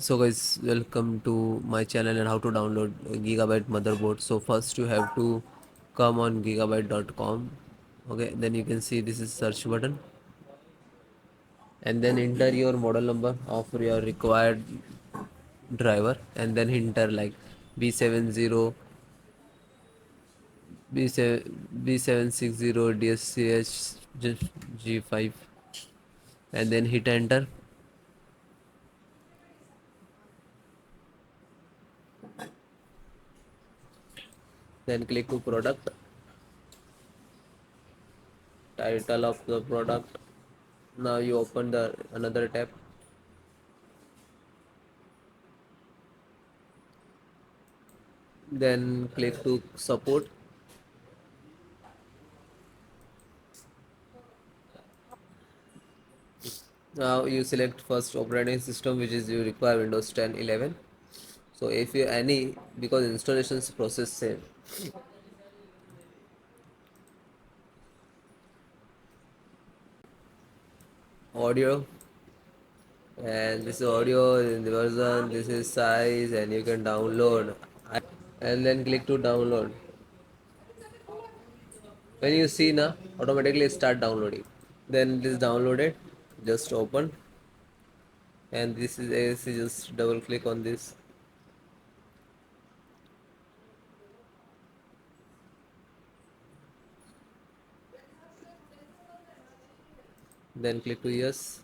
So guys, welcome to my channel and how to download a Gigabyte motherboard. So first you have to come on gigabyte.com. Okay, then you can see this is search button, and then enter your model number of your required driver, and then enter like B70 B760 DS3H G5, and then hit enter. Then click to product, title of the product. Now you open the another tab, then click to support. Now you select first operating system, which is you require Windows 10 11. So if you any, because installations process same. Audio, and this is audio in the version, this is size, and you can download, and then click to download. When you see now, automatically start downloading. Then this downloaded, just open, and this is just double click on this. Then click to yes.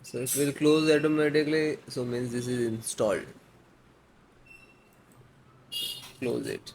So it will close automatically, so means this is installed. Close it.